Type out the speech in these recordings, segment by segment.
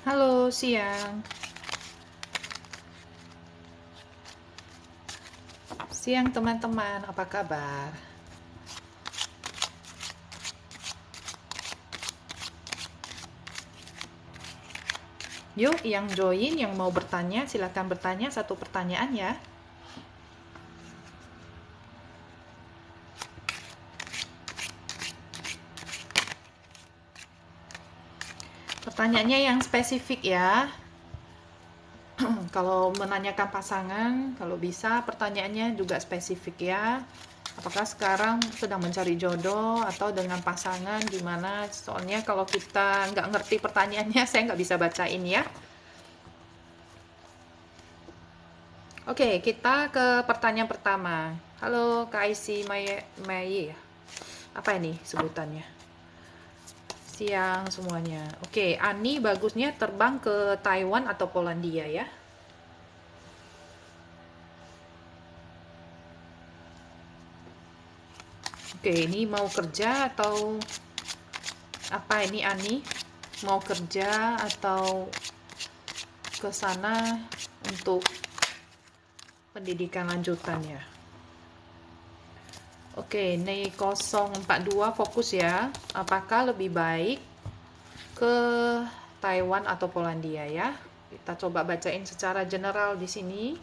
Halo, siang. Siang teman-teman, apa kabar? Yuk, yang join, yang mau bertanya, silakan bertanya satu pertanyaan ya. Pertanyaannya yang spesifik ya. Kalau menanyakan pasangan, kalau bisa pertanyaannya juga spesifik ya. Apakah sekarang sedang mencari jodoh atau dengan pasangan gimana? Soalnya kalau kita nggak ngerti pertanyaannya, saya nggak bisa bacain ya. Oke, kita ke pertanyaan pertama. Halo, Kak Aisy Mei. Apa ini sebutannya? Siang semuanya. Oke, Ani bagusnya terbang ke Taiwan atau Polandia ya? Oke, ini mau kerja atau apa ini Ani? Mau kerja atau ke sana untuk pendidikan lanjutan ya? Oke, ini 042 fokus ya. Apakah lebih baik ke Taiwan atau Polandia ya? Kita coba bacain secara general di sini.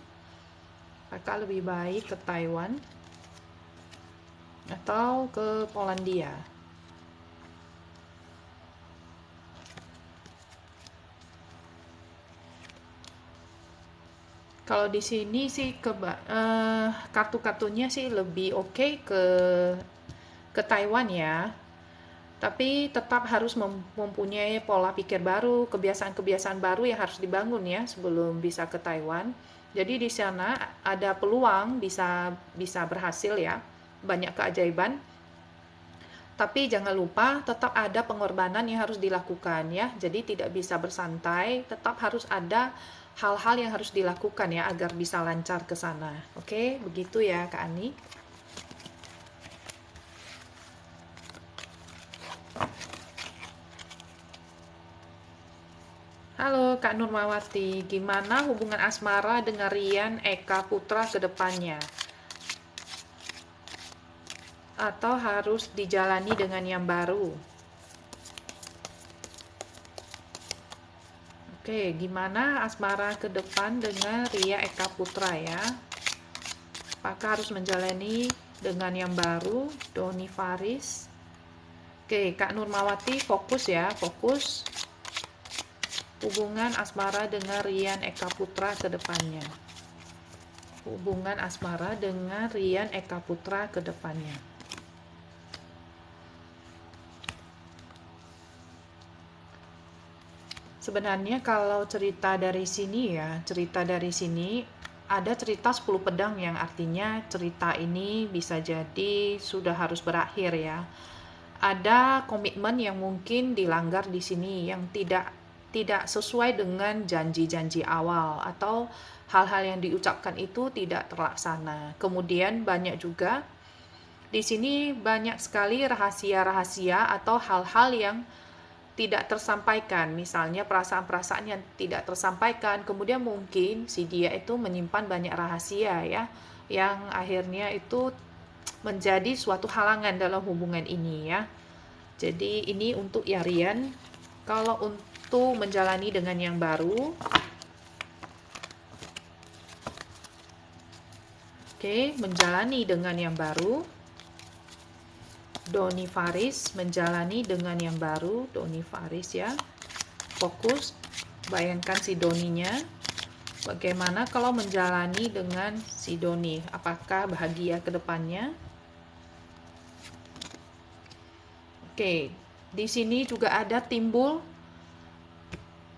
Apakah lebih baik ke Taiwan atau ke Polandia? Kalau di sini sih kartu-kartunya sih lebih oke ke Taiwan ya. Tapi tetap harus mempunyai pola pikir baru, kebiasaan-kebiasaan baru yang harus dibangun ya sebelum bisa ke Taiwan. Jadi di sana ada peluang bisa berhasil ya. Banyak keajaiban. Tapi jangan lupa tetap ada pengorbanan yang harus dilakukan ya. Jadi tidak bisa bersantai, tetap harus ada hal-hal yang harus dilakukan ya agar bisa lancar ke sana. Oke, begitu ya Kak Ani. Halo Kak Nurmawati, gimana hubungan asmara dengan Rian Eka Putra ke depannya? Atau harus dijalani dengan yang baru? Oke, gimana asmara ke depan dengan Ria Eka Putra ya? Apakah harus menjalani dengan yang baru? Doni Faris. Oke, Kak Nurmawati fokus ya, fokus hubungan asmara dengan Rian Eka Putra ke depannya. Hubungan asmara dengan Rian Eka Putra ke depannya. Sebenarnya kalau cerita dari sini ya, cerita dari sini ada cerita 10 pedang yang artinya cerita ini bisa jadi sudah harus berakhir ya. Ada komitmen yang mungkin dilanggar di sini yang tidak sesuai dengan janji-janji awal atau hal-hal yang diucapkan itu tidak terlaksana. Kemudian banyak juga di sini banyak sekali rahasia-rahasia atau hal-hal yang tidak tersampaikan, misalnya perasaan-perasaan yang tidak tersampaikan, kemudian mungkin si dia itu menyimpan banyak rahasia ya, yang akhirnya itu menjadi suatu halangan dalam hubungan ini ya. Jadi ini untuk Yarian. Kalau untuk menjalani dengan yang baru, oke, menjalani dengan yang baru. Doni Faris menjalani dengan yang baru, Doni Faris ya. Fokus, bayangkan si Doninya. Bagaimana kalau menjalani dengan si Doni? Apakah bahagia ke depannya? Oke, di sini juga ada timbul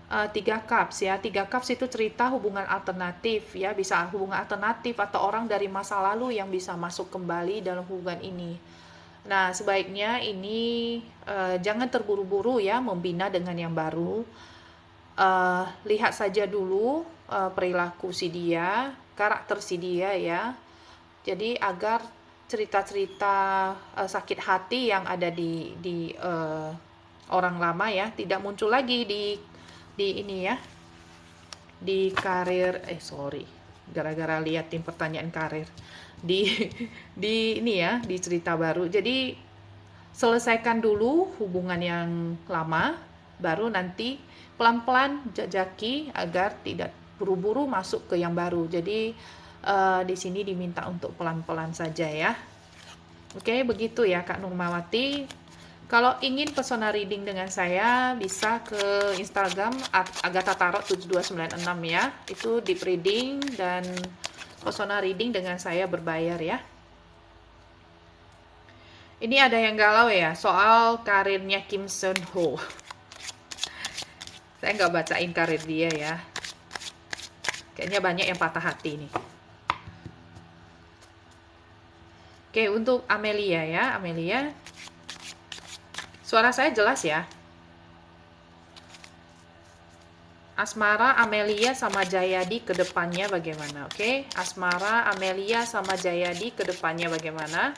3 cups ya. 3 cups itu cerita hubungan alternatif ya, bisa hubungan alternatif atau orang dari masa lalu yang bisa masuk kembali dalam hubungan ini. Nah, sebaiknya ini jangan terburu-buru ya membina dengan yang baru. Lihat saja dulu perilaku si dia, karakter si dia ya. Jadi agar cerita-cerita sakit hati yang ada di orang lama ya tidak muncul lagi di di ini ya, di karir, sorry, gara-gara liatin pertanyaan karir di di ini ya, di cerita baru. Jadi selesaikan dulu hubungan yang lama, baru nanti pelan-pelan jajaki agar tidak buru-buru masuk ke yang baru. Jadi di sini diminta untuk pelan-pelan saja ya. Oke, begitu ya Kak Nurmawati. Kalau ingin persona reading dengan saya, bisa ke Instagram Agatha Tarot 7296 ya. Itu deep reading dan persona reading dengan saya berbayar ya. Ini ada yang galau ya, soal karirnya Kim Seon Ho. Saya nggak bacain karir dia ya. Kayaknya banyak yang patah hati nih. Oke, untuk Amelia ya, Amelia. Suara saya jelas ya? Asmara Amelia sama Jayadi ke depannya bagaimana? Oke, Asmara Amelia sama Jayadi ke depannya bagaimana?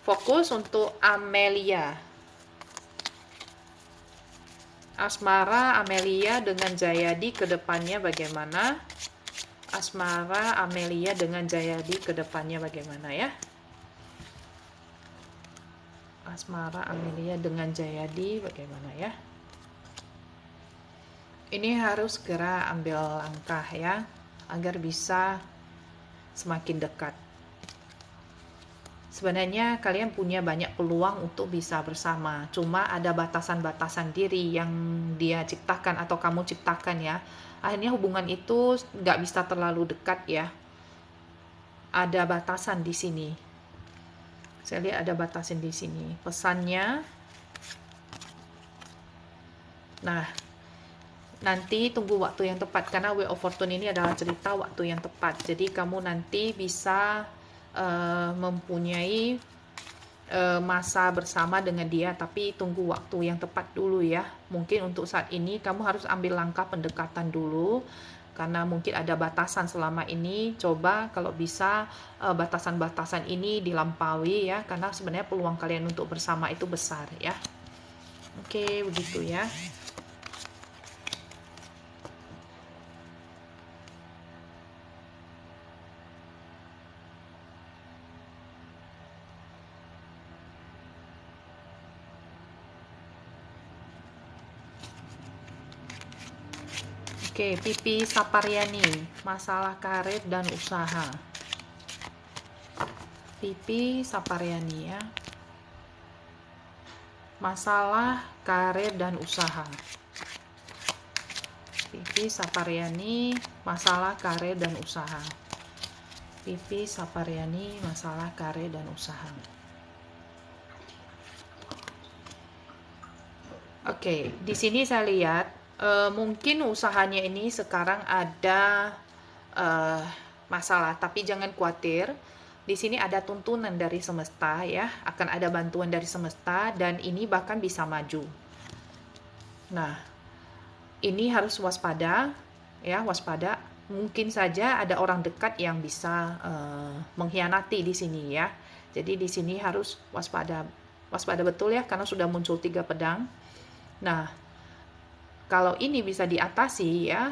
Fokus untuk Amelia. Asmara Amelia dengan Jayadi ke depannya bagaimana? Asmara Amelia dengan Jayadi ke depannya bagaimana ya? Asmara Amelia dengan Jayadi bagaimana ya? Ini harus segera ambil langkah ya, agar bisa semakin dekat. Sebenarnya kalian punya banyak peluang untuk bisa bersama, cuma ada batasan-batasan diri yang dia ciptakan atau kamu ciptakan ya. Akhirnya hubungan itu nggak bisa terlalu dekat ya. Ada batasan di sini. Saya lihat ada batasan di sini. Pesannya, nah, nanti tunggu waktu yang tepat, karena Wheel of Fortune ini adalah cerita waktu yang tepat. Jadi kamu nanti bisa mempunyai masa bersama dengan dia, tapi tunggu waktu yang tepat dulu ya. Mungkin untuk saat ini kamu harus ambil langkah pendekatan dulu, karena mungkin ada batasan selama ini. Coba kalau bisa batasan-batasan ini dilampaui ya, karena sebenarnya peluang kalian untuk bersama itu besar ya. Oke, begitu ya. Oke, Pipi Saparyani, masalah karir dan usaha. Pipi Saparyani ya. Masalah karir dan usaha. Pipi Saparyani, masalah karir dan usaha. Pipi Saparyani, masalah karir dan usaha. Oke, di sini saya lihat mungkin usahanya ini sekarang ada masalah, tapi jangan khawatir. Di sini ada tuntunan dari semesta ya, akan ada bantuan dari semesta dan ini bahkan bisa maju. Nah, ini harus waspada ya, waspada. Mungkin saja ada orang dekat yang bisa mengkhianati di sini ya. Jadi di sini harus waspada, waspada betul ya, karena sudah muncul 3 pedang. Nah, kalau ini bisa diatasi ya,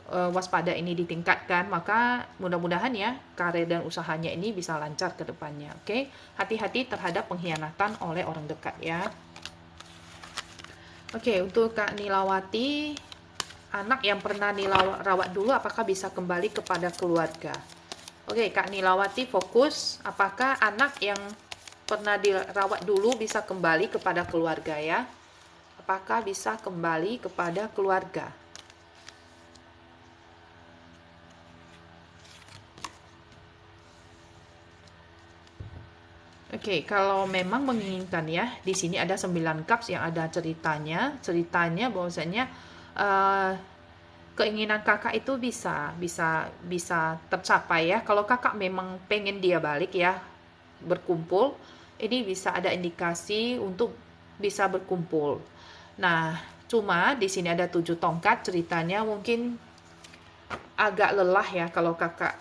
waspada ini ditingkatkan, maka mudah-mudahan ya karir dan usahanya ini bisa lancar ke depannya. Oke, hati-hati terhadap pengkhianatan oleh orang dekat ya. Oke, untuk Kak Nilawati, anak yang pernah Nila rawat dulu apakah bisa kembali kepada keluarga? Oke, Kak Nilawati fokus, apakah anak yang pernah dirawat dulu bisa kembali kepada keluarga ya? Apakah bisa kembali kepada keluarga? Oke, kalau memang menginginkan ya, di sini ada 9 cups yang ada ceritanya. Ceritanya bahwasanya keinginan kakak itu bisa tercapai ya. Kalau kakak memang pengen dia balik ya, berkumpul, ini bisa ada indikasi untuk bisa berkumpul. Nah, cuma di sini ada 7 tongkat, ceritanya mungkin agak lelah ya kalau kakak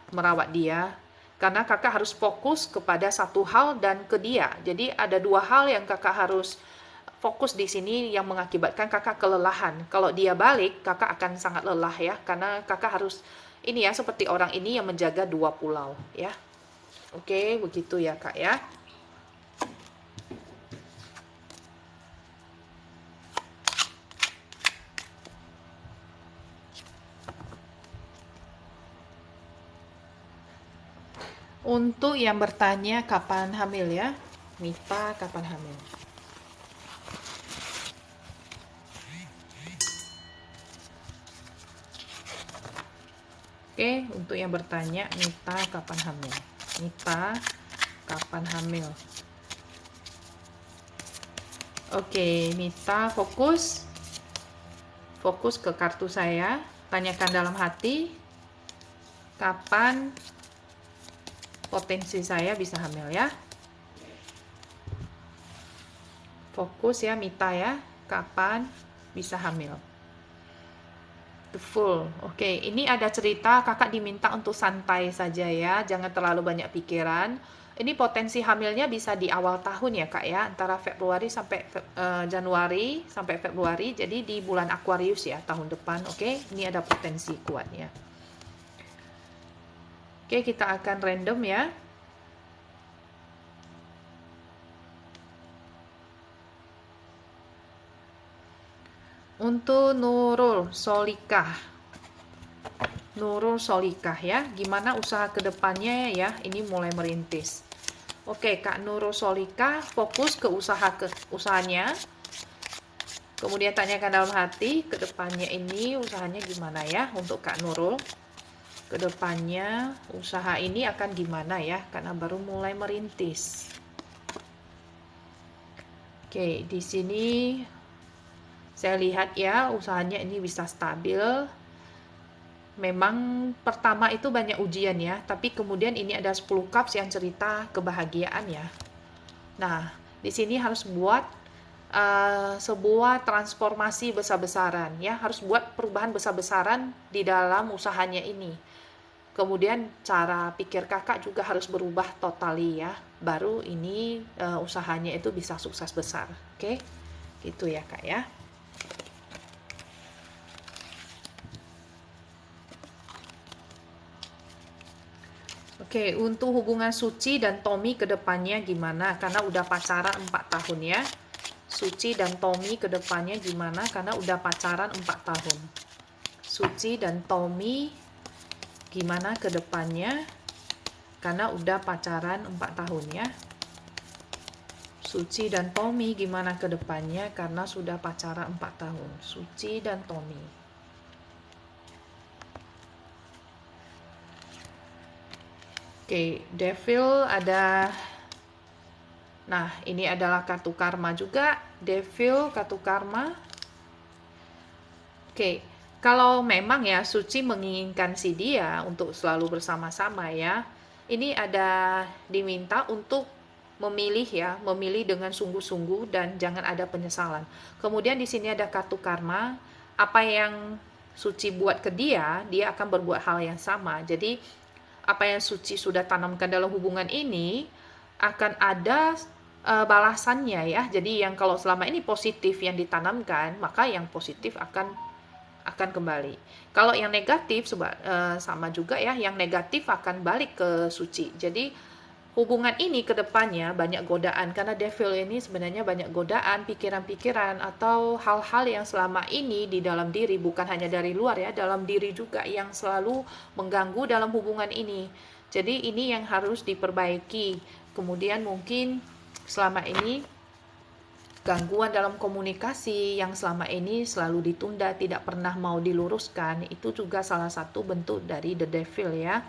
merawat dia, karena kakak harus fokus kepada satu hal dan ke dia. Jadi ada 2 hal yang kakak harus fokus di sini yang mengakibatkan kakak kelelahan. Kalau dia balik, kakak akan sangat lelah ya, karena kakak harus ini ya, seperti orang ini yang menjaga dua pulau ya. Oke, begitu ya kak ya. Untuk yang bertanya kapan hamil ya, Mita kapan hamil? Oke, untuk yang bertanya Mita kapan hamil? Mita kapan hamil? Oke, Mita fokus ke kartu saya, tanyakan dalam hati kapan potensi saya bisa hamil ya. Fokus ya Mita ya, kapan bisa hamil. The Fool. Oke, ini ada cerita kakak diminta untuk santai saja ya, jangan terlalu banyak pikiran. Ini potensi hamilnya bisa di awal tahun ya kak ya, antara Februari sampai Januari sampai Februari, jadi di bulan Aquarius ya tahun depan. Oke, ini ada potensi kuatnya. Oke, kita akan random ya. Untuk Nurul Solikah ya, gimana usaha kedepannya ya, ini mulai merintis. Oke, Kak Nurul Solikah fokus ke usahanya, kemudian tanyakan dalam hati kedepannya ini usahanya gimana ya untuk Kak Nurul. Kedepannya usaha ini akan gimana ya, karena baru mulai merintis. Oke, di sini saya lihat ya usahanya ini bisa stabil. Memang pertama itu banyak ujian ya, tapi kemudian ini ada 10 cups yang cerita kebahagiaan ya. Nah, di sini harus buat sebuah transformasi besar-besaran ya, harus buat perubahan besar-besaran di dalam usahanya ini. Kemudian cara pikir kakak juga harus berubah totali ya, baru ini usahanya itu bisa sukses besar. Oke, gitu ya kak ya. Oke, untuk hubungan Suci dan Tommy ke depannya gimana? Karena udah pacaran 4 tahun ya. Suci dan Tommy ke depannya gimana? Karena udah pacaran 4 tahun. Suci dan Tommy gimana ke depannya? Karena udah pacaran 4 tahun ya. Suci dan Tommy gimana ke depannya? Karena sudah pacaran 4 tahun. Suci dan Tommy. Oke, Devil ada. Nah, ini adalah kartu karma juga. Devil, kartu karma. Oke, kalau memang ya Suci menginginkan si dia untuk selalu bersama-sama ya, ini ada diminta untuk memilih ya, memilih dengan sungguh-sungguh dan jangan ada penyesalan. Kemudian di sini ada kartu karma, apa yang Suci buat ke dia, dia akan berbuat hal yang sama. Jadi apa yang Suci sudah tanamkan dalam hubungan ini akan ada balasannya ya. Jadi yang kalau selama ini positif yang ditanamkan, maka yang positif akan kembali. Kalau yang negatif sama juga ya, yang negatif akan balik ke Suci. Jadi hubungan ini ke depannya banyak godaan, karena Devil ini sebenarnya banyak godaan, pikiran-pikiran atau hal-hal yang selama ini di dalam diri, bukan hanya dari luar ya, dalam diri juga yang selalu mengganggu dalam hubungan ini. Jadi ini yang harus diperbaiki. Kemudian mungkin selama ini gangguan dalam komunikasi yang selama ini selalu ditunda, tidak pernah mau diluruskan, itu juga salah satu bentuk dari the devil ya.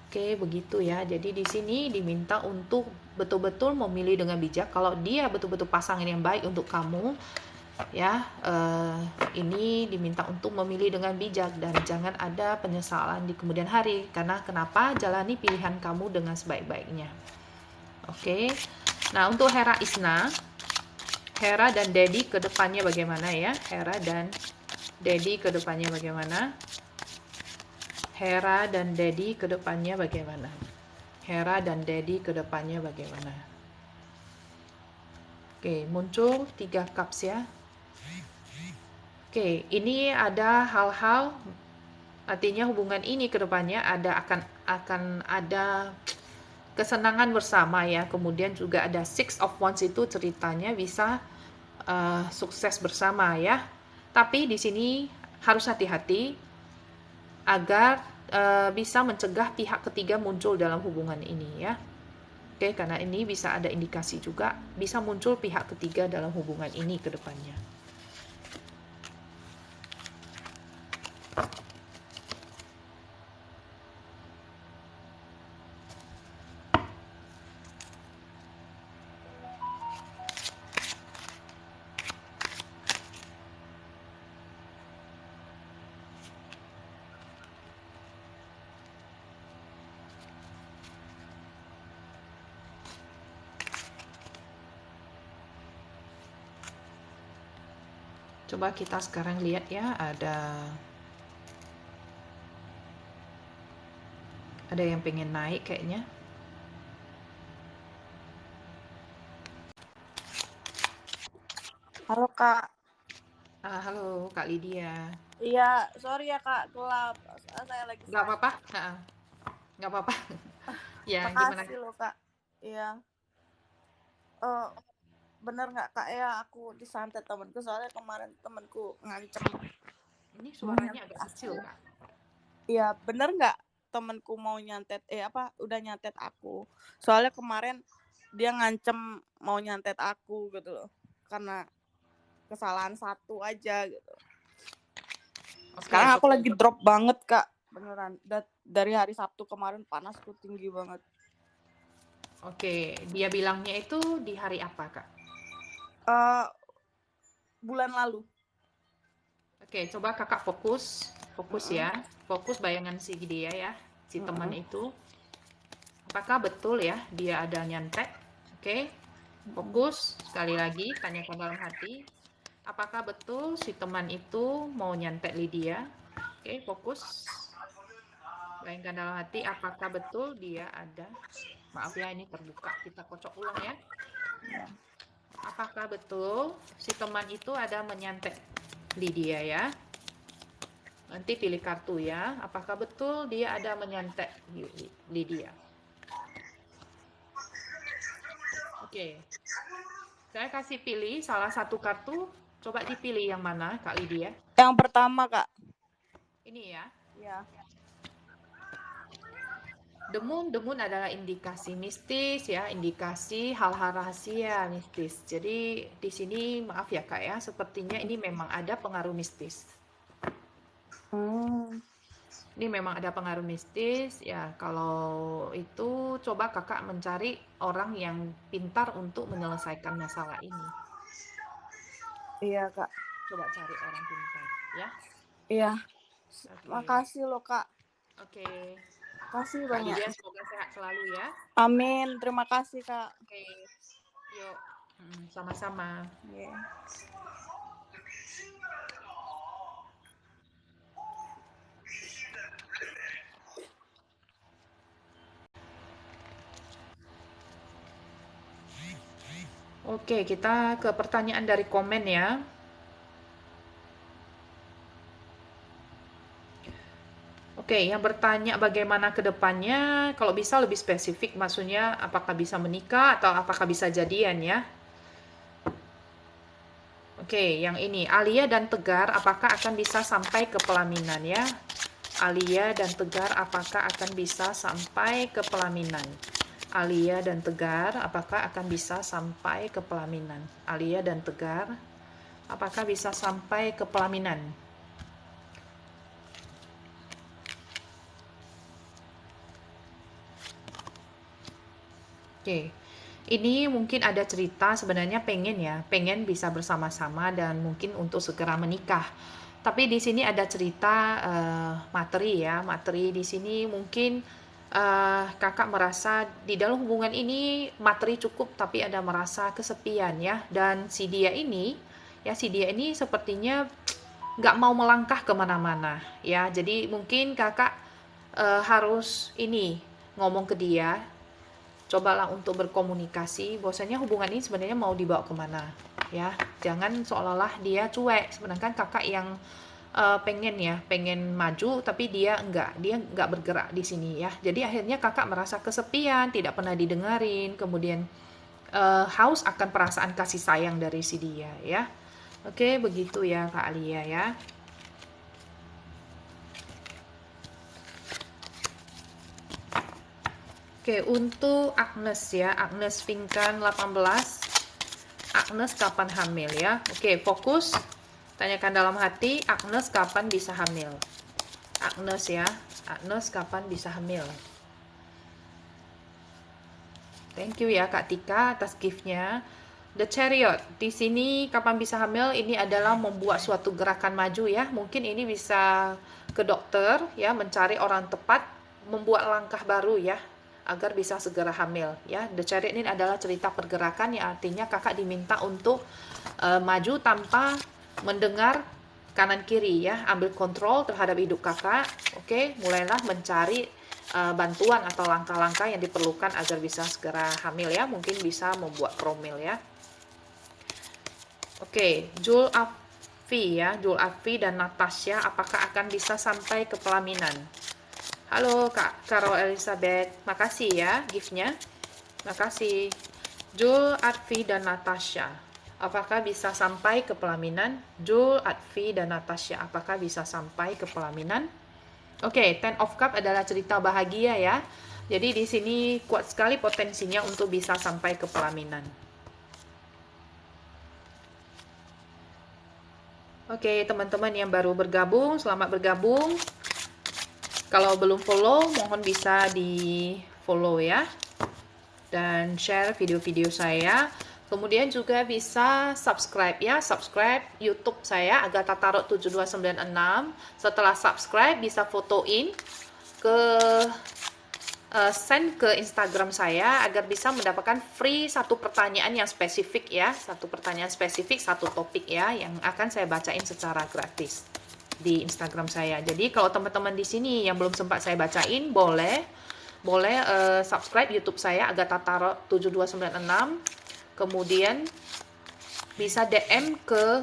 Oke, begitu ya. Jadi di sini diminta untuk betul-betul memilih dengan bijak. Kalau dia betul-betul pasangan yang baik untuk kamu, ya, ini diminta untuk memilih dengan bijak dan jangan ada penyesalan di kemudian hari. Karena kenapa? Jalani pilihan kamu dengan sebaik-baiknya. Oke. Nah, untuk Hera Isna, Hera dan Dedi ke depannya bagaimana ya? Hera dan Dedi ke depannya bagaimana? Hera dan Dedi ke depannya bagaimana? Hera dan Dedi ke depannya bagaimana? Oke, muncul 3 cups ya. Oke, ini ada hal-hal, artinya hubungan ini ke depannya akan ada kesenangan bersama ya. Kemudian juga ada Six of Wands, itu ceritanya bisa sukses bersama ya. Tapi di sini harus hati-hati agar bisa mencegah pihak ketiga muncul dalam hubungan ini ya. Oke, karena ini bisa ada indikasi juga bisa muncul pihak ketiga dalam hubungan ini ke depannya. Coba kita sekarang lihat ya, ada yang pengen naik kayaknya. Halo Kak. Halo Kak Lydia. Iya, sorry ya Kak, gelap. Saya lagi Nggak apa-apa? sakit. Nggak apa-apa. Ya, gimana? Makasih loh Kak. Iya. Eh, bener nggak Kak ya aku disantet temanku, soalnya kemarin temanku ngancem Ini mau suaranya nyantet agak aku. kecil, Kak. Iya, bener nggak temanku mau nyantet udah nyantet aku. Soalnya kemarin dia ngancem mau nyantet aku gitu loh. Karena kesalahan satu aja gitu. Sekarang aku lagi drop banget Kak. Beneran. Dari hari Sabtu kemarin panasku tinggi banget. Oke, dia bilangnya itu di hari apa, Kak? Bulan lalu. Oke, coba Kakak fokus ya. Fokus bayangan si dia ya, si teman itu. Apakah betul ya dia ada nyantek? Oke. Fokus sekali lagi, tanyakan dalam hati. Apakah betul si teman itu mau nyantek Lydia? Oke, fokus. Bayangkan dalam hati, apakah betul dia ada? Maaf ya, ini terbuka. Kita kocok ulang ya. Apakah betul si teman itu ada menyantet Lydia ya? Nanti pilih kartu ya. Apakah betul dia ada menyantet Lydia? Oke. Saya kasih pilih salah satu kartu. Coba dipilih yang mana, Kak Lydia? Yang pertama, Kak. Ini ya. Ya. The Moon adalah indikasi mistis ya, indikasi hal-hal rahasia mistis. Jadi di sini maaf ya Kak ya, sepertinya ini memang ada pengaruh mistis. Ini memang ada pengaruh mistis ya. Kalau itu coba Kakak mencari orang yang pintar untuk menyelesaikan masalah ini. Iya Kak. Coba cari orang pintar ya. Iya. Makasih loh Kak. Oke. Kasih Kak banyak. Lydia semoga sehat selalu ya. Amin. Terima kasih Kak. Oke. Yuk. Sama-sama. Yeah. Oke, kita ke pertanyaan dari komen ya. Oke, yang bertanya bagaimana ke depannya, kalau bisa lebih spesifik, maksudnya apakah bisa menikah atau apakah bisa jadian ya. Oke, yang ini, Alia dan Tegar, apakah akan bisa sampai ke pelaminan ya? Alia dan Tegar, apakah akan bisa sampai ke pelaminan? Alia dan Tegar, apakah akan bisa sampai ke pelaminan? Alia dan Tegar, apakah bisa sampai ke pelaminan? Oke, ini mungkin ada cerita sebenarnya pengen bisa bersama-sama dan mungkin untuk segera menikah. Tapi di sini ada cerita materi ya, materi di sini mungkin kakak merasa di dalam hubungan ini materi cukup tapi ada merasa kesepian ya. Dan si dia ini sepertinya nggak mau melangkah kemana-mana ya. Jadi mungkin kakak harus ngomong ke dia cobalah untuk berkomunikasi bahwasanya hubungan ini sebenarnya mau dibawa kemana ya. Jangan seolah-olah dia cuek, sedangkan kakak yang pengen maju tapi dia nggak bergerak di sini ya. Jadi akhirnya kakak merasa kesepian, tidak pernah didengarin, kemudian haus akan perasaan kasih sayang dari si dia ya. Oke, begitu ya Kak Alia ya. Oke, untuk Agnes ya, Agnes Pinkan 18. Agnes kapan hamil ya? Oke, fokus. Tanyakan dalam hati, Agnes kapan bisa hamil? Agnes ya, Agnes kapan bisa hamil? Thank you ya Kak Tika atas giftnya. The Chariot, di sini kapan bisa hamil? Ini adalah membuat suatu gerakan maju ya. Mungkin ini bisa ke dokter ya, mencari orang tepat, membuat langkah baru ya, agar bisa segera hamil ya. The Chariot ini adalah cerita pergerakan yang artinya kakak diminta untuk maju tanpa mendengar kanan kiri ya, ambil kontrol terhadap hidup kakak. Oke, mulailah mencari bantuan atau langkah-langkah yang diperlukan agar bisa segera hamil ya. Mungkin bisa membuat promil ya. Oke, Jul Afi ya, Jul Afi dan Natasha apakah akan bisa sampai ke pelaminan? Halo Kak Carol Elizabeth, makasih ya giftnya. Makasih. Jul Afi dan Natasha, apakah bisa sampai ke pelaminan? Jul Afi dan Natasha, apakah bisa sampai ke pelaminan? Oke, Ten of Cup adalah cerita bahagia ya. Jadi di sini kuat sekali potensinya untuk bisa sampai ke pelaminan. Oke, teman-teman yang baru bergabung, selamat bergabung. Kalau belum follow, mohon bisa di follow ya. Dan share video-video saya. Kemudian juga bisa subscribe ya, subscribe YouTube saya Agatha Tarot 7296. Setelah subscribe bisa fotoin ke send ke Instagram saya agar bisa mendapatkan free satu pertanyaan yang spesifik ya, satu pertanyaan spesifik, satu topik ya, yang akan saya bacain secara gratis di Instagram saya. Jadi kalau teman-teman di sini yang belum sempat saya bacain, boleh subscribe YouTube saya Agatha Tarot 7296, kemudian bisa DM ke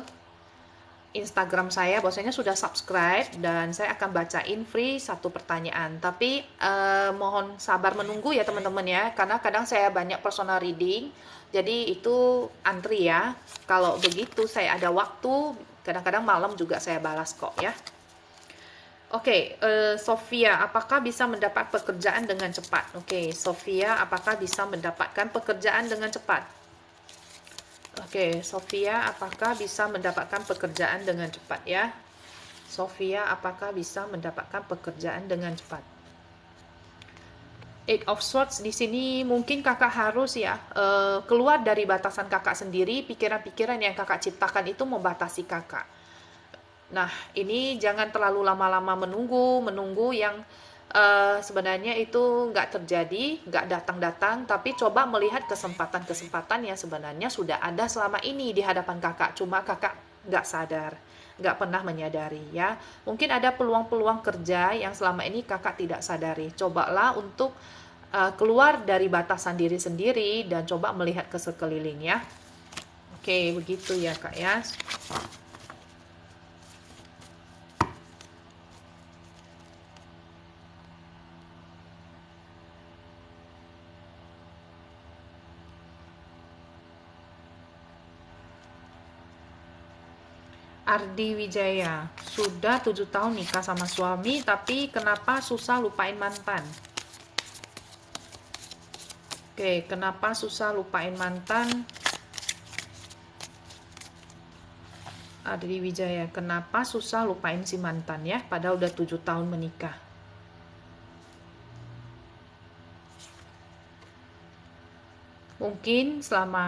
Instagram saya bahwasanya sudah subscribe dan saya akan bacain free satu pertanyaan. Tapi mohon sabar menunggu ya teman-teman ya, karena kadang saya banyak personal reading, jadi itu antri ya. Kalau begitu saya ada waktu, kadang-kadang malam juga saya balas kok ya. Oke, Sofia, apakah bisa mendapat pekerjaan dengan cepat? Oke, Sofia, apakah bisa mendapatkan pekerjaan dengan cepat? Oke, Sofia, apakah bisa mendapatkan pekerjaan dengan cepat ya? Sofia, apakah bisa mendapatkan pekerjaan dengan cepat? Eight of Swords di sini mungkin kakak harus ya keluar dari batasan kakak sendiri. Pikiran-pikiran yang kakak ciptakan itu membatasi kakak. Nah, ini jangan terlalu lama-lama menunggu yang sebenarnya itu nggak terjadi, nggak datang-datang, tapi coba melihat kesempatan-kesempatan yang sebenarnya sudah ada selama ini di hadapan kakak, cuma kakak nggak sadar, nggak pernah menyadari ya. Mungkin ada peluang-peluang kerja yang selama ini kakak tidak sadari. Cobalah untuk keluar dari batasan diri sendiri dan coba melihat ke sekeliling ya. Oke, begitu ya kak ya. Ardi Wijaya, sudah 7 tahun nikah sama suami, tapi kenapa susah lupain mantan? Oke, kenapa susah lupain mantan? Ardi Wijaya, kenapa susah lupain si mantan ya, padahal udah 7 tahun menikah? Mungkin selama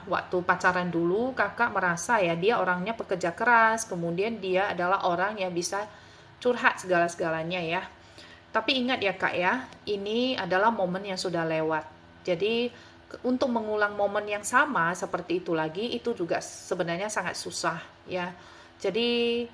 waktu pacaran dulu kakak merasa ya dia orangnya pekerja keras, kemudian dia adalah orang yang bisa curhat segala-segalanya ya. Tapi ingat ya kak ya, ini adalah momen yang sudah lewat. Jadi untuk mengulang momen yang sama seperti itu lagi itu juga sebenarnya sangat susah ya. Jadi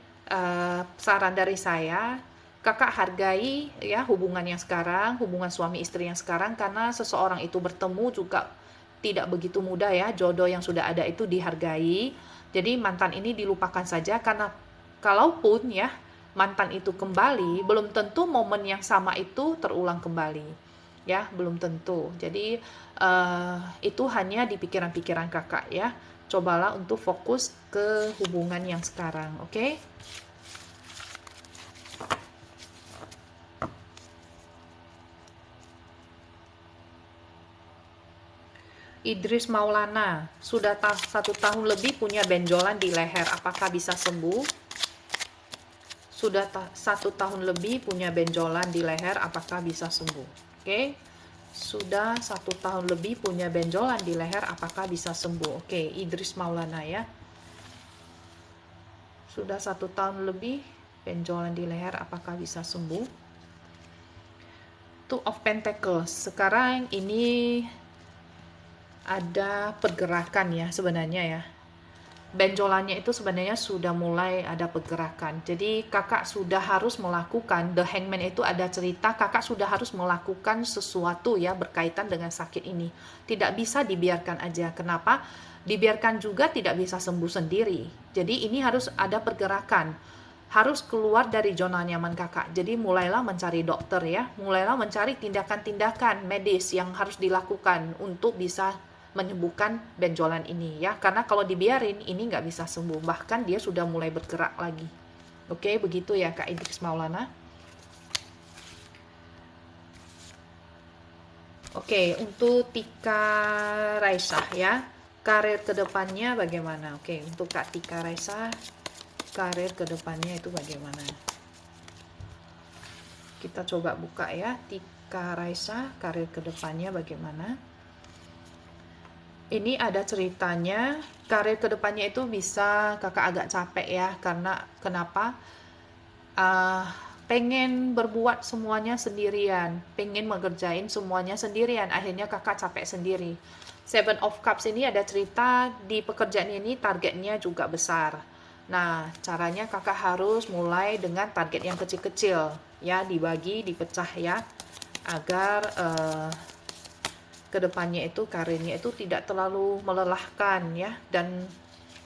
saran dari saya, Kakak hargai ya hubungan yang sekarang, hubungan suami istri yang sekarang, karena seseorang itu bertemu juga tidak begitu mudah ya, jodoh yang sudah ada itu dihargai. Jadi mantan ini dilupakan saja, karena kalaupun ya mantan itu kembali, belum tentu momen yang sama itu terulang kembali. Ya, belum tentu. Jadi itu hanya di pikiran-pikiran kakak ya. Cobalah untuk fokus ke hubungan yang sekarang, oke? Idris Maulana, sudah 1 tahun lebih punya benjolan di leher, apakah bisa sembuh? Sudah 1 tahun lebih punya benjolan di leher, apakah bisa sembuh? Oke, sudah 1 tahun lebih punya benjolan di leher, apakah bisa sembuh? Oke, Idris Maulana ya. Sudah 1 tahun lebih benjolan di leher, apakah bisa sembuh? Two of Pentacles, sekarang ini ada pergerakan ya sebenarnya ya. Benjolannya itu sebenarnya sudah mulai ada pergerakan. Jadi kakak sudah harus melakukan, The Hangman itu ada cerita kakak sudah harus melakukan sesuatu ya berkaitan dengan sakit ini. Tidak bisa dibiarkan aja. Kenapa? Dibiarkan juga tidak bisa sembuh sendiri. Jadi ini harus ada pergerakan. Harus keluar dari zona nyaman kakak. Jadi mulailah mencari dokter ya. Mulailah mencari tindakan-tindakan medis yang harus dilakukan untuk bisa menyembuhkan benjolan ini ya, karena kalau dibiarin ini nggak bisa sembuh, bahkan dia sudah mulai bergerak lagi. Oke, begitu ya Kak Idris Maulana. Oke, untuk Tika Raisa ya, karir kedepannya bagaimana? Oke, untuk Kak Tika Raisa, karir kedepannya itu bagaimana? Kita coba buka ya, Tika Raisa, karir kedepannya bagaimana? Ini ada ceritanya, karir kedepannya itu bisa kakak agak capek ya, karena kenapa? Uh, pengen berbuat semuanya sendirian, pengen mengerjain semuanya sendirian, akhirnya kakak capek sendiri. Seven of Cups ini ada cerita di pekerjaan ini targetnya juga besar. Nah, caranya kakak harus mulai dengan target yang kecil-kecil, ya dibagi, dipecah ya, agar kedepannya itu karirnya itu tidak terlalu melelahkan ya, dan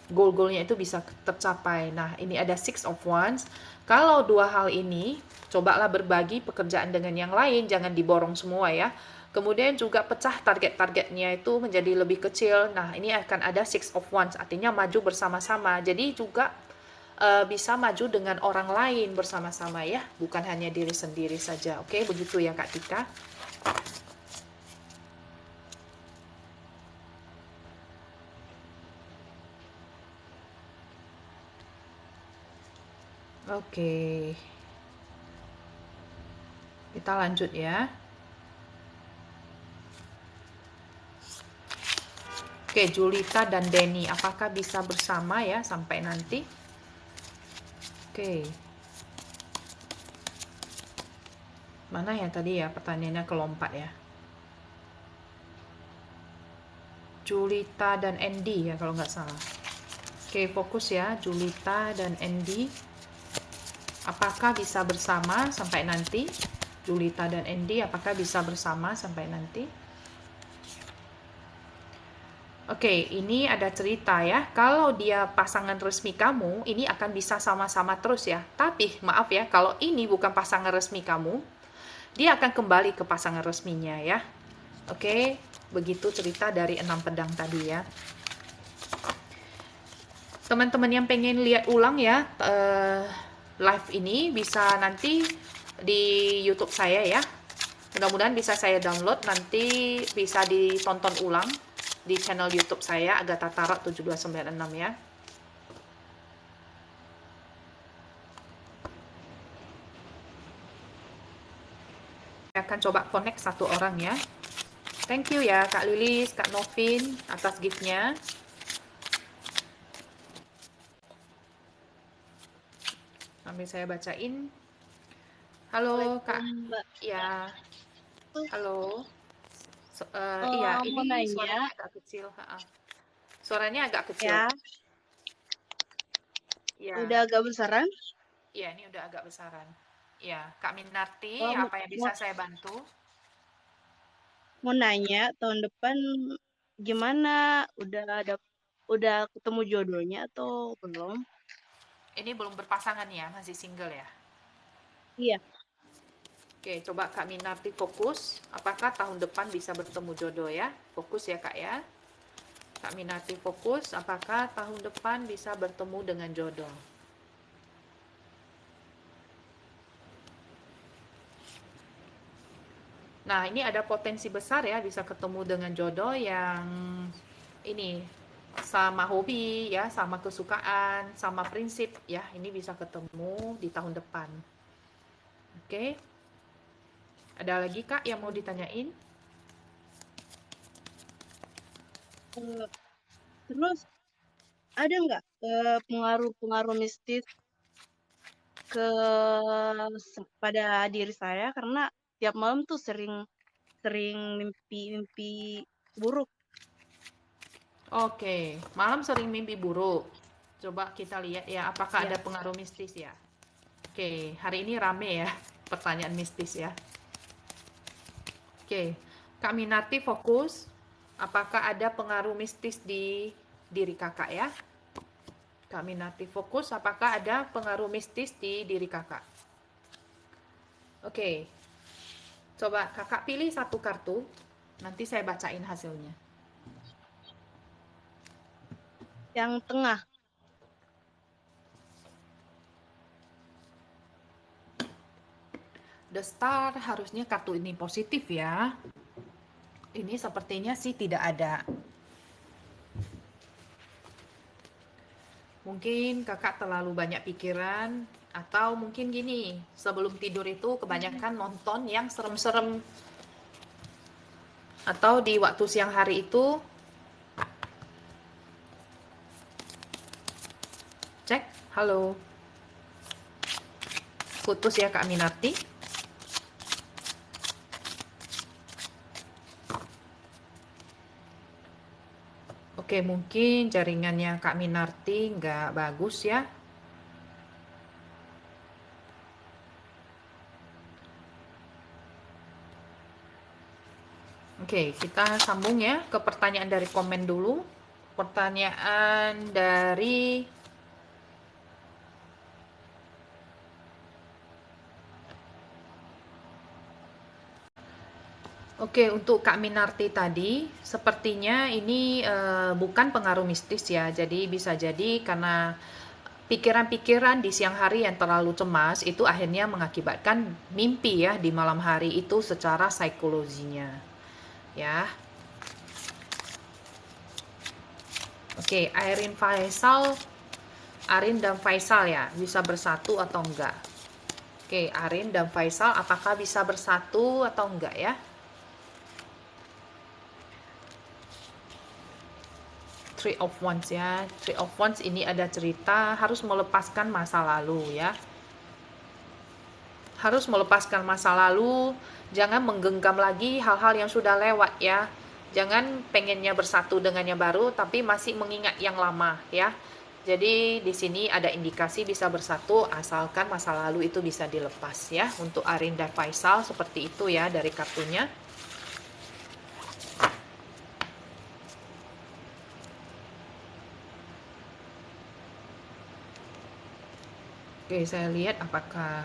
goal-goalnya itu bisa tercapai. Nah, ini ada Six of Wands. Kalau dua hal ini, cobalah berbagi pekerjaan dengan yang lain, jangan diborong semua ya. Kemudian juga pecah target-targetnya itu menjadi lebih kecil. Nah, ini akan ada Six of Wands, artinya maju bersama-sama. Jadi juga bisa maju dengan orang lain bersama-sama ya, bukan hanya diri sendiri saja. Oke, begitu ya Kak Tika. Oke. Kita lanjut ya. Oke, Julita dan Denny, apakah bisa bersama ya sampai nanti? Oke. Mana ya tadi ya pertanyaannya kelompat ya. Julita dan Andy ya kalau nggak salah. Oke, fokus ya, Julita dan Andy. Apakah bisa bersama sampai nanti? Julita dan Andy, apakah bisa bersama sampai nanti? Oke, ini ada cerita ya. Kalau dia pasangan resmi kamu, ini akan bisa sama-sama terus ya. Tapi maaf ya, kalau ini bukan pasangan resmi kamu, dia akan kembali ke pasangan resminya ya. Oke, begitu cerita dari 6 pedang tadi ya. Teman-teman yang pengen lihat ulang ya live ini, bisa nanti di YouTube saya ya. Mudah-mudahan bisa saya download, nanti bisa ditonton ulang di channel YouTube saya, Agatha Tarot 7296 ya. Saya akan coba connect satu orang ya. Thank you ya Kak Lilis, Kak Novin atas giftnya. Sambil saya bacain. Halo Kak. Ya. Halo. Iya, Mau ini nanya suaranya agak kecil. Suaranya agak kecil. ya, Ya. udah agak besaran? Iya, ini udah agak besaran. Ya, Kak Minarti, Oh, apa yang bisa saya bantu? mau nanya tahun depan gimana? Udah ketemu jodohnya atau belum? Ini belum berpasangan ya, masih single ya? Iya. Oke, coba Kak Minarti fokus. Apakah tahun depan bisa bertemu jodoh ya? Fokus ya Kak ya. Kak Minarti fokus, apakah tahun depan bisa bertemu dengan jodoh? Nah, ini ada potensi besar ya bisa ketemu dengan jodoh yang ini sama hobi ya, sama kesukaan, sama prinsip ya. Ini bisa ketemu di tahun depan. Oke. Ada lagi Kak yang mau ditanyain? Eh, Terus ada nggak pengaruh-pengaruh mistis ke pada diri saya karena tiap malam tuh sering sering mimpi-mimpi buruk. Oke, malam sering mimpi buruk. Coba kita lihat ya, apakah Ya, ada pengaruh mistis ya? Oke, hari ini rame ya pertanyaan mistis ya. Oke, Kak Minati fokus. Apakah ada pengaruh mistis di diri kakak ya? Kak Minati fokus. Apakah ada pengaruh mistis di diri kakak? Oke, coba kakak pilih satu kartu. Nanti saya bacain hasilnya. yang tengah. The Star harusnya kartu ini positif ya. Ini sepertinya sih tidak ada. Mungkin kakak terlalu banyak pikiran, atau mungkin gini, sebelum tidur itu kebanyakan nonton yang serem-serem, atau di waktu siang hari itu cek, halo, putus ya Kak Minarti. Oke, mungkin jaringannya Kak Minarti nggak bagus ya. Oke, kita sambung ya ke pertanyaan dari komen dulu. Pertanyaan dari Oke, untuk Kak Minarti tadi, sepertinya ini bukan pengaruh mistis ya. Jadi bisa jadi karena pikiran-pikiran di siang hari yang terlalu cemas itu akhirnya mengakibatkan mimpi ya di malam hari itu secara psikologinya. Ya. Oke, Arin dan Faisal ya, bisa bersatu atau enggak? Oke, Arin dan Faisal apakah bisa bersatu atau enggak ya? Three of Wands ya. Three of Wands ini ada cerita harus melepaskan masa lalu ya. Harus melepaskan masa lalu, jangan menggenggam lagi hal-hal yang sudah lewat ya. Jangan pengennya bersatu dengan yang baru tapi masih mengingat yang lama ya. Jadi di sini ada indikasi bisa bersatu asalkan masa lalu itu bisa dilepas ya. Untuk Arin dan Faisal seperti itu ya dari kartunya. Oke, saya lihat apakah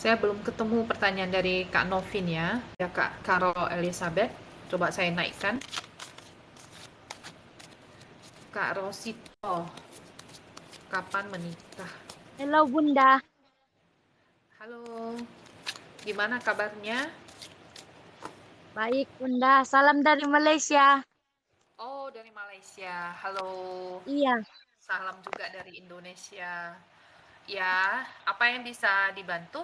saya belum ketemu pertanyaan dari Kak Novin ya. Ya Kak Carol Elizabeth. Coba saya naikkan. Kak Rosito, kapan menikah? Hello Bunda, Halo, gimana kabarnya? baik Bunda. Salam dari Malaysia. Oh, dari Malaysia. Halo, Iya, salam juga dari Indonesia. Ya, apa yang bisa dibantu?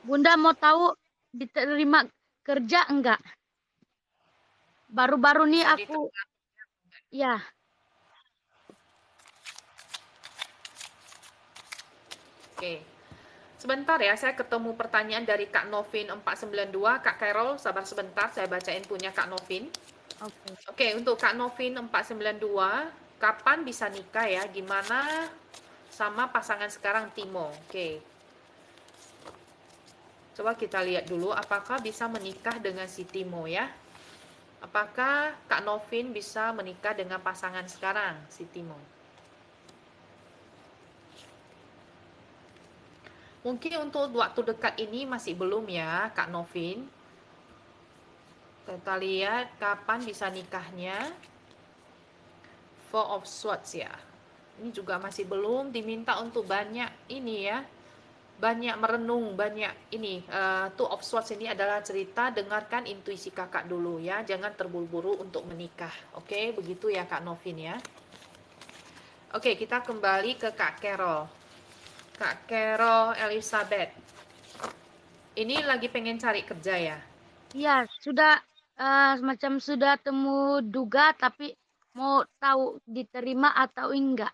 Bunda mau tahu diterima kerja enggak? Baru-baru nih Bisa aku, diterima? ya, Oke. Sebentar ya, saya ketemu pertanyaan dari Kak Novin 492. Kak Carol, sabar sebentar, saya bacain punya Kak Novin. oke. Oke, untuk Kak Novin 492, kapan bisa nikah ya? Gimana sama pasangan sekarang Timo. Oke. Coba kita lihat dulu apakah bisa menikah dengan si Timo ya. Apakah Kak Novin bisa menikah dengan pasangan sekarang si Timo? Mungkin untuk waktu dekat ini masih belum ya Kak Novin. Kita lihat kapan bisa nikahnya. Four of Swords ya. Ini juga masih belum, diminta untuk banyak ini ya. Banyak merenung, banyak ini. Two of Swords ini adalah cerita dengarkan intuisi kakak dulu ya. Jangan terburu-buru untuk menikah. Oke, begitu ya Kak Novin ya. Oke, kita kembali ke Kak Carol. Kak Carol Elizabeth. Ini lagi pengen cari kerja ya? Iya, sudah semacam sudah temu duga tapi mau tahu diterima atau enggak.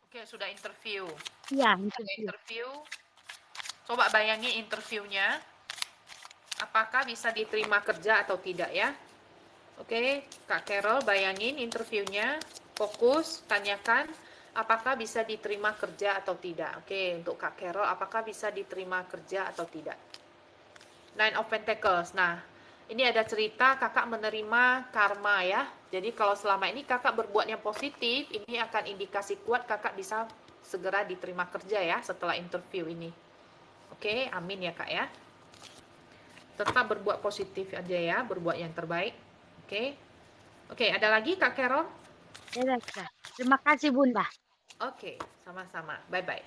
Oke, sudah interview. Iya, Sudah interview. interview. Coba bayangin interviewnya. Apakah bisa diterima kerja atau tidak ya? Oke, Kak Carol bayangin interviewnya. Fokus, tanyakan apakah bisa diterima kerja atau tidak. Oke, untuk Kak Carol apakah bisa diterima kerja atau tidak. Nine of Pentacles. Nah, ini ada cerita kakak menerima karma ya. Jadi kalau selama ini kakak berbuat yang positif, ini akan indikasi kuat kakak bisa segera diterima kerja ya setelah interview ini. Oke, amin ya Kak ya. Tetap berbuat positif aja ya, berbuat yang terbaik. Oke. Oke, ada lagi Kak Carol? Ya, Kak. Terima kasih Bunda. Oke, sama-sama. Bye-bye.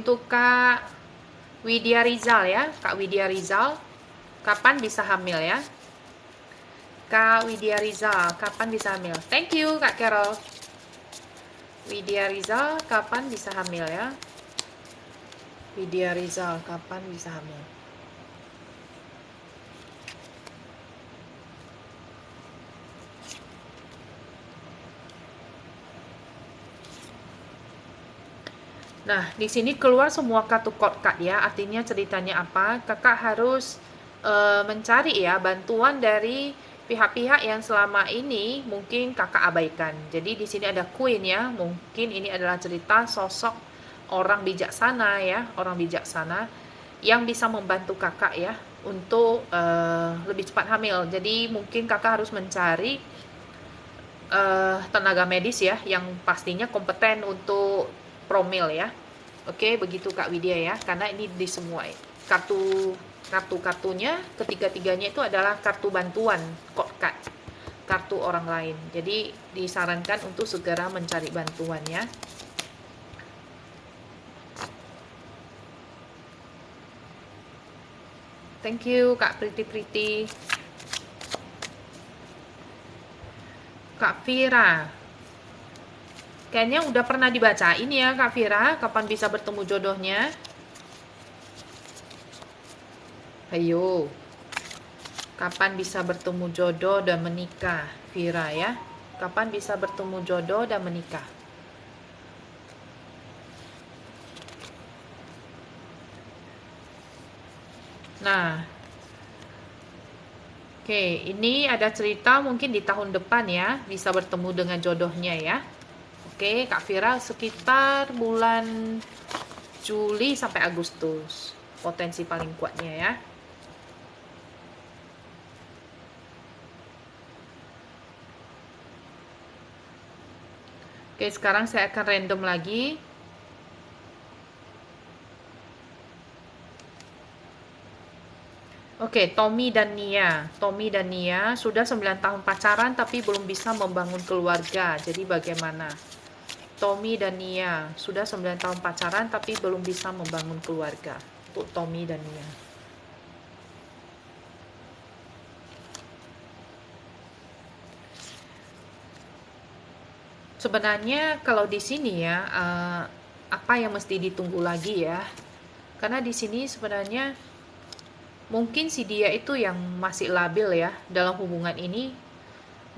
Untuk Kak Widya Rizal ya, Kak Widya Rizal, kapan bisa hamil ya? Kak Widya Rizal, kapan bisa hamil? Thank you Kak Carol. Widya Rizal, kapan bisa hamil ya? Widya Rizal, kapan bisa hamil? Nah, di sini keluar semua kartu Kak ya, artinya ceritanya apa? Kakak harus mencari ya bantuan dari pihak-pihak yang selama ini mungkin kakak abaikan. Jadi di sini ada Queen ya, mungkin ini adalah cerita sosok orang bijaksana ya, orang bijaksana yang bisa membantu kakak ya untuk lebih cepat hamil. Jadi mungkin kakak harus mencari tenaga medis ya yang pastinya kompeten untuk promil ya. Oke, begitu Kak Widya ya, karena ini di semua kartu-kartunya ketiga-tiganya itu adalah kartu bantuan kartu orang lain. Jadi disarankan untuk segera mencari bantuan ya. Thank you Kak Priti. Kak Vira. Kayaknya udah pernah dibacain ya Kak Vira, kapan bisa bertemu jodohnya? Ayo. Kapan bisa bertemu jodoh dan menikah, Vira ya? Kapan bisa bertemu jodoh dan menikah? Nah. Oke, ini ada cerita mungkin di tahun depan ya, bisa bertemu dengan jodohnya ya. Oke, Kak Vira sekitar bulan Juli sampai Agustus. Potensi paling kuatnya ya. Oke, sekarang saya akan random lagi. Oke, Tommy dan Nia. Tommy dan Nia sudah 9 tahun pacaran tapi belum bisa membangun keluarga. Jadi bagaimana? Tommy dan Nia sudah 9 tahun pacaran tapi belum bisa membangun keluarga. Untuk Tommy dan Nia. Sebenarnya kalau di sini ya, apa yang mesti ditunggu lagi ya? Karena di sini sebenarnya mungkin si dia itu yang masih labil ya dalam hubungan ini.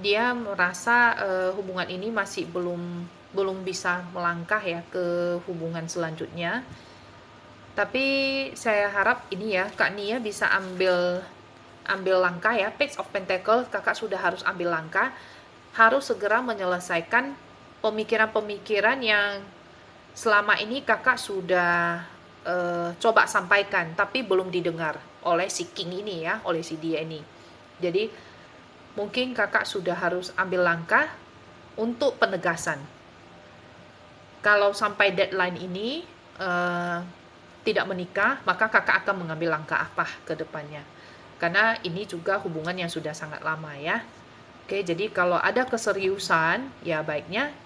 Dia merasa hubungan ini masih belum bisa melangkah ya ke hubungan selanjutnya. Tapi saya harap ini ya Kak Nia bisa ambil langkah ya. Page of Pentacles, kakak sudah harus ambil langkah. harus segera menyelesaikan pemikiran-pemikiran yang selama ini kakak sudah coba sampaikan, tapi belum didengar oleh si King ini ya, oleh si dia ini. Jadi mungkin kakak sudah harus ambil langkah untuk penegasan. Kalau sampai deadline ini tidak menikah, maka kakak akan mengambil langkah apa ke depannya. Karena ini juga hubungan yang sudah sangat lama ya. Oke, jadi kalau ada keseriusan, ya baiknya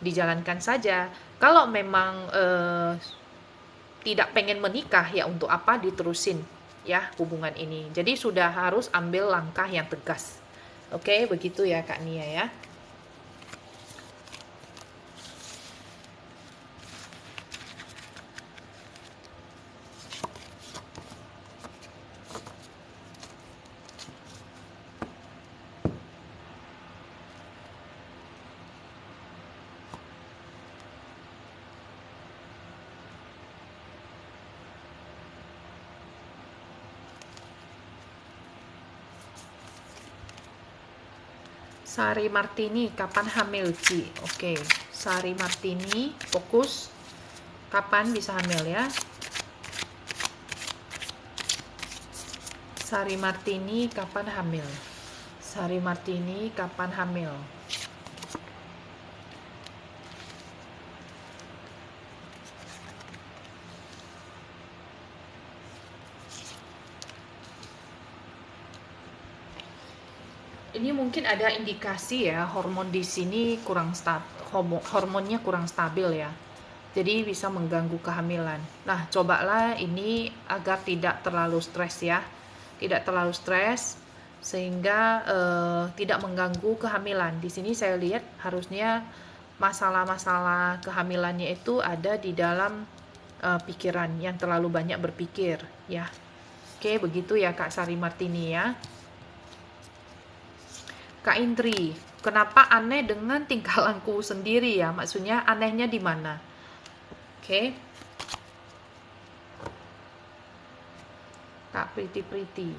dijalankan saja. Kalau memang tidak pengen menikah, ya untuk apa diterusin ya hubungan ini. Jadi sudah harus ambil langkah yang tegas. Oke, begitu ya Kak Nia ya. Sari Martini, kapan hamil, Ci? Oke, Sari Martini, fokus. Kapan bisa hamil ya? Sari Martini, kapan hamil? Sari Martini, kapan hamil? Ini mungkin ada indikasi ya, hormon di sini kurang hormonnya kurang stabil ya. Jadi bisa mengganggu kehamilan. Nah, cobalah ini agar tidak terlalu stres ya. Tidak terlalu stres sehingga tidak mengganggu kehamilan. Di sini saya lihat harusnya masalah-masalah kehamilannya itu ada di dalam pikiran, yang terlalu banyak berpikir ya. Oke, begitu ya Kak Sari Martini ya. Kak Indri, kenapa aneh dengan tingkah laku sendiri ya? Maksudnya anehnya di mana? Oke. Kak Priti.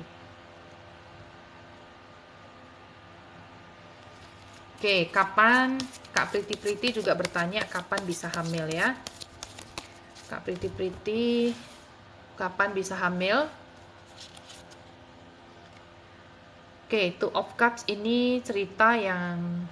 Oke, kapan? Kak Priti juga bertanya kapan bisa hamil ya? Kak Priti, kapan bisa hamil? Oke, Two of Cups ini cerita yang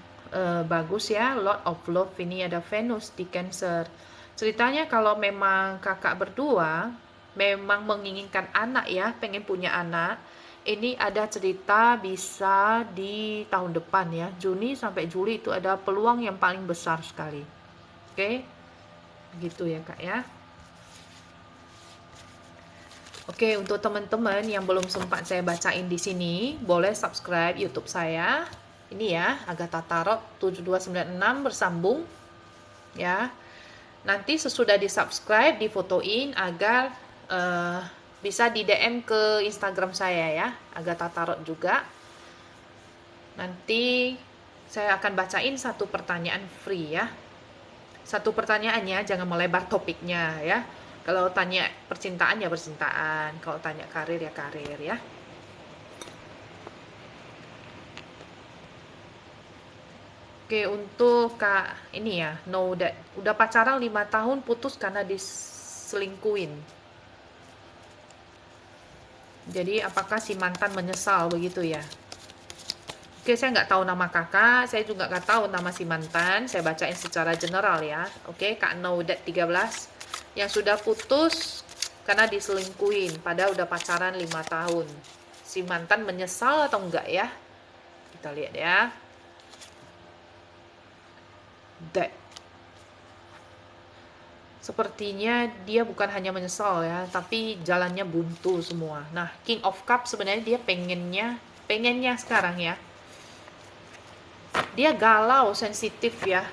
bagus ya. Lord of Love ini ada Venus di Cancer. Ceritanya kalau memang kakak berdua memang menginginkan anak ya, pengen punya anak, ini ada cerita bisa di tahun depan ya, Juni sampai Juli itu ada peluang yang paling besar sekali. Oke, begitu ya Kak ya. Oke, untuk teman-teman yang belum sempat saya bacain di sini, boleh subscribe YouTube saya. Ini ya, Agatha Tarot 7296 bersambung. Ya. Nanti sesudah di-subscribe, difotoin agar bisa di DM ke Instagram saya ya, Agatha Tarot juga. Nanti saya akan bacain satu pertanyaan free ya. Satu pertanyaannya, jangan melebar topiknya ya. Kalau tanya percintaan ya percintaan, kalau tanya karir ya karir ya. Oke, untuk Kak ini ya, know that udah pacaran 5 tahun putus karena diselingkuin. Jadi apakah si mantan menyesal begitu ya? Oke, saya nggak tahu nama kakak, saya juga nggak tahu nama si mantan. Saya bacain secara general ya. Oke, Kak know that 13 yang sudah putus karena diselingkuin, padahal udah pacaran 5 tahun. Si mantan menyesal atau enggak ya? Kita lihat ya. That. Sepertinya dia bukan hanya menyesal ya, tapi jalannya buntu semua. Nah, King of Cups sebenarnya dia pengennya sekarang ya. Dia galau, sensitif ya.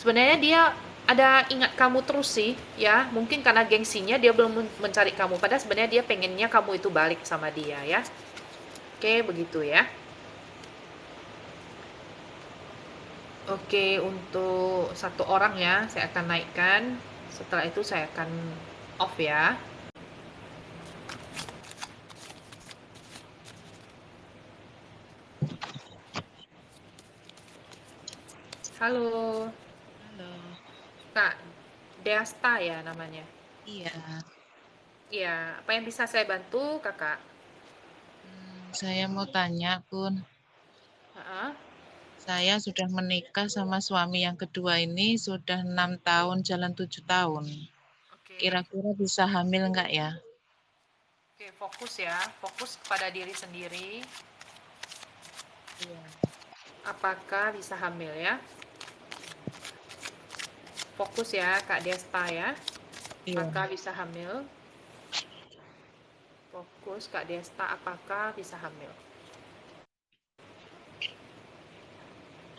Sebenarnya dia ada ingat kamu terus sih ya, mungkin karena gengsinya dia belum mencari kamu, padahal sebenarnya dia pengennya kamu itu balik sama dia ya. Oke, begitu ya. Oke, untuk satu orang ya saya akan naikkan, setelah itu saya akan off ya. Halo, Halo, Kak Deasta ya namanya. iya. Iya, apa yang bisa saya bantu, Kakak? Saya mau tanya, Bun. Heeh. Saya sudah menikah sama suami yang kedua ini sudah 6 tahun, jalan 7 tahun. Oke. Kira-kira bisa hamil nggak ya? Oke, fokus ya. Fokus kepada diri sendiri. Iya. Apakah bisa hamil ya? Fokus ya, Kak Desta ya. Iya. Apakah bisa hamil? Fokus Kak Desta, apakah bisa hamil?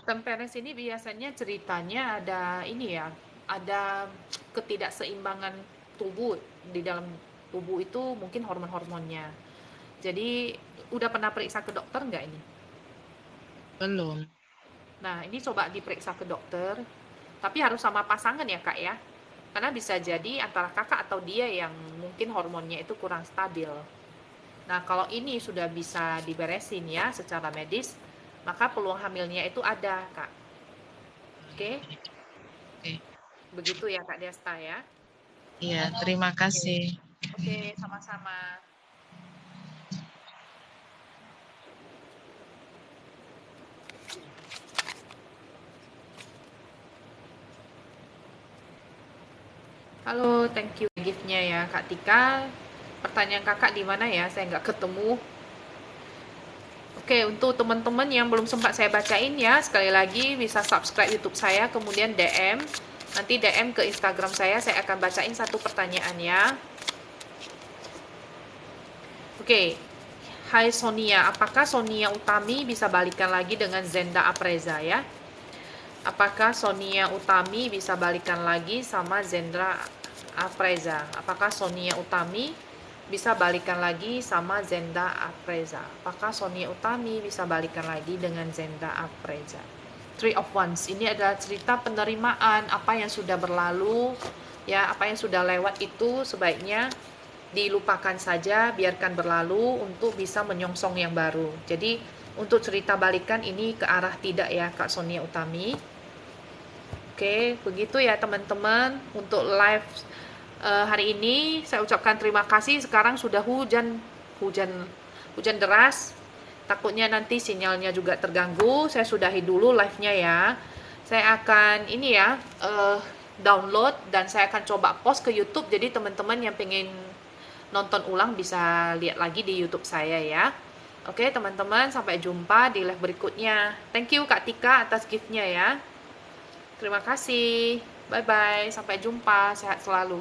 Temperes ini biasanya ceritanya ada ini ya, ada ketidakseimbangan tubuh di dalam tubuh itu mungkin hormon-hormonnya. Jadi udah pernah periksa ke dokter nggak ini? Belum. Nah ini coba diperiksa ke dokter, tapi harus sama pasangan ya Kak ya. Karena bisa jadi antara kakak atau dia yang mungkin hormonnya itu kurang stabil. Nah kalau ini sudah bisa diberesin ya secara medis, maka peluang hamilnya itu ada Kak. Oke? Oke. Begitu ya Kak Desta ya. Iya, terima kasih. Oke, sama-sama. Halo, thank you gift-nya ya Kak Tika. Pertanyaan kakak di mana ya? Saya nggak ketemu. Oke, untuk teman-teman yang belum sempat saya bacain ya, sekali lagi bisa subscribe YouTube saya, kemudian DM. Nanti DM ke Instagram saya akan bacain satu pertanyaan ya. Oke, hai Sonia, apakah Sonia Utami bisa balikan lagi dengan Zenda Apreza ya? Apakah Sonia Utami bisa balikan lagi sama Zendra Apreza? Apakah Sonia Utami bisa balikan lagi sama Zenda Apreza? Apakah Sonia Utami bisa balikan lagi dengan Zenda Apreza? Three of Wands ini adalah cerita penerimaan apa yang sudah berlalu ya, apa yang sudah lewat itu sebaiknya dilupakan saja, biarkan berlalu untuk bisa menyongsong yang baru. Jadi untuk cerita balikan ini ke arah tidak ya Kak Sonia Utami. Oke, begitu ya teman-teman untuk live hari ini. Saya ucapkan terima kasih. Sekarang sudah hujan deras. Takutnya nanti sinyalnya juga terganggu. Saya sudahi dulu live-nya ya. Saya akan ini ya download dan saya akan coba post ke YouTube. Jadi teman-teman yang pengen nonton ulang bisa lihat lagi di YouTube saya ya. Oke teman-teman, sampai jumpa di live berikutnya. Thank you Kak Tika atas gift-nya ya. Terima kasih. Bye-bye. Sampai jumpa. Sehat selalu.